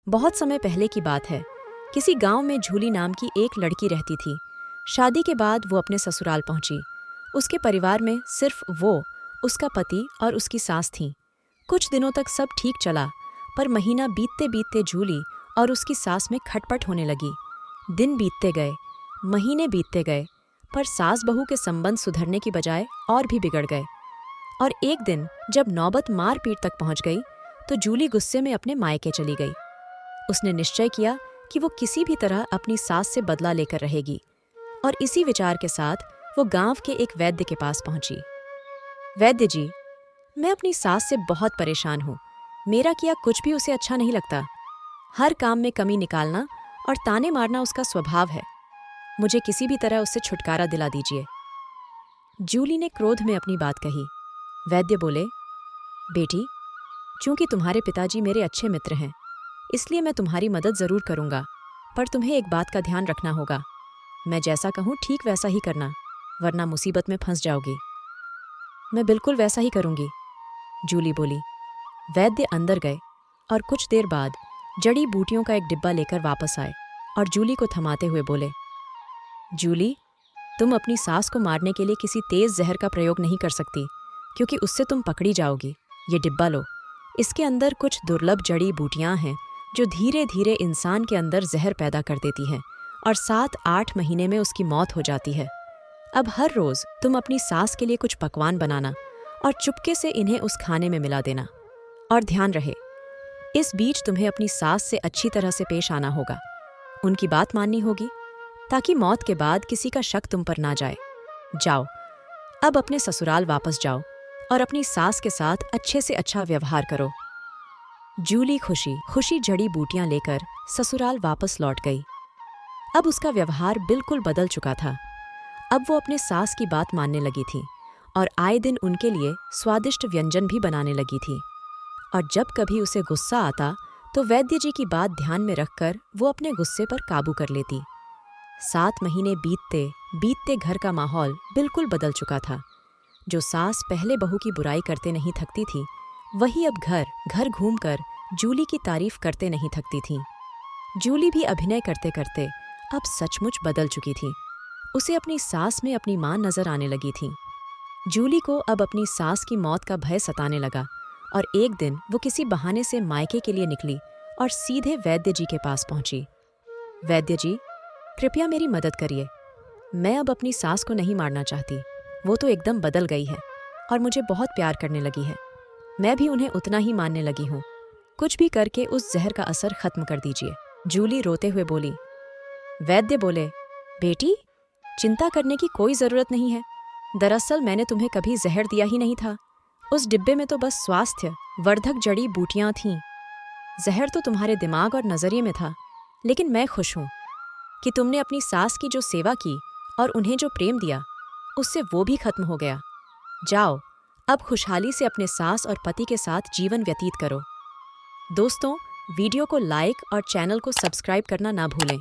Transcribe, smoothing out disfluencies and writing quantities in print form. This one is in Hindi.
बहुत समय पहले की बात है। किसी गांव में झूली नाम की एक लड़की रहती थी। शादी के बाद वो अपने ससुराल पहुंची। उसके परिवार में सिर्फ वो, उसका पति और उसकी सास थीं। कुछ दिनों तक सब ठीक चला, पर महीना बीतते बीतते झूली और उसकी सास में खटपट होने लगी। दिन बीतते गए, महीने बीतते गए, पर सास बहू के संबंध सुधरने की बजाय और भी बिगड़ गए। और एक दिन जब नौबत मारपीट तक पहुंच गई, तो जूली गुस्से में अपने मायके चली गई। उसने निश्चय किया कि वो किसी भी तरह अपनी सास से बदला लेकर रहेगी, और इसी विचार के साथ वो गांव के एक वैद्य के पास पहुंची। वैद्य जी, मैं अपनी सास से बहुत परेशान हूँ। मेरा किया कुछ भी उसे अच्छा नहीं लगता। हर काम में कमी निकालना और ताने मारना उसका स्वभाव है। मुझे किसी भी तरह उससे छुटकारा दिला दीजिए। जूली ने क्रोध में अपनी बात कही। वैद्य बोले, बेटी, चूंकि तुम्हारे पिताजी मेरे अच्छे मित्र हैं, इसलिए मैं तुम्हारी मदद जरूर करूंगा, पर तुम्हें एक बात का ध्यान रखना होगा। मैं जैसा कहूँ ठीक वैसा ही करना, वरना मुसीबत में फंस जाओगी। मैं बिल्कुल वैसा ही करूंगी, जूली बोली। वैद्य अंदर गए और कुछ देर बाद जड़ी बूटियों का एक डिब्बा लेकर वापस आए और जूली को थमाते हुए बोले, जूली, तुम अपनी सास को मारने के लिए किसी तेज जहर का प्रयोग नहीं कर सकती, क्योंकि उससे तुम पकड़ी जाओगी। ये डिब्बा लो। इसके अंदर कुछ दुर्लभ जड़ी बूटियां हैं जो धीरे धीरे इंसान के अंदर जहर पैदा कर देती हैं और 7-8 महीने में उसकी मौत हो जाती है। अब हर रोज तुम अपनी सास के लिए कुछ पकवान बनाना और चुपके से इन्हें उस खाने में मिला देना। और ध्यान रहे, इस बीच तुम्हें अपनी सास से अच्छी तरह से पेश आना होगा। उनकी बात माननी होगी, ताकि मौत के बाद किसी का शक तुम पर ना जाए। जाओ, अब अपने ससुराल वापस जाओ और अपनी सास के साथ अच्छे से अच्छा व्यवहार करो। जूली खुशी खुशी जड़ी बूटियां लेकर ससुराल वापस लौट गई। अब उसका व्यवहार बिल्कुल बदल चुका था। अब वो अपने सास की बात मानने लगी थी और आए दिन उनके लिए स्वादिष्ट व्यंजन भी बनाने लगी थी। और जब कभी उसे गुस्सा आता, तो वैद्य जी की बात ध्यान में रखकर वो अपने गुस्से पर काबू कर लेती। 7 महीने बीतते बीतते घर का माहौल बिल्कुल बदल चुका था। जो सास पहले बहू की बुराई करते नहीं थकती थी, वही अब घर घर घूमकर जूली की तारीफ करते नहीं थकती थी। जूली भी अभिनय करते करते अब सचमुच बदल चुकी थी। उसे अपनी सास में अपनी मां नजर आने लगी थी। जूली को अब अपनी सास की मौत का भय सताने लगा, और एक दिन वो किसी बहाने से मायके के लिए निकली और सीधे वैद्य जी के पास पहुंची। वैद्य जी, कृपया मेरी मदद करिए। मैं अब अपनी सास को नहीं मारना चाहती। वो तो एकदम बदल गई है और मुझे बहुत प्यार करने लगी है। मैं भी उन्हें उतना ही मानने लगी हूँ। कुछ भी करके उस जहर का असर खत्म कर दीजिए। जूली रोते हुए बोली। वैद्य बोले, बेटी, चिंता करने की कोई जरूरत नहीं है। दरअसल मैंने तुम्हें कभी जहर दिया ही नहीं था। उस डिब्बे में तो बस स्वास्थ्य वर्धक जड़ी बूटियां थीं। जहर तो तुम्हारे दिमाग और नजरिए में था। लेकिन मैं खुश हूं कि तुमने अपनी सास की जो सेवा की और उन्हें जो प्रेम दिया, उससे वो भी खत्म हो गया। जाओ, अब खुशहाली से अपने सास और पति के साथ जीवन व्यतीत करो। दोस्तों, वीडियो को लाइक और चैनल को सब्सक्राइब करना ना भूलें।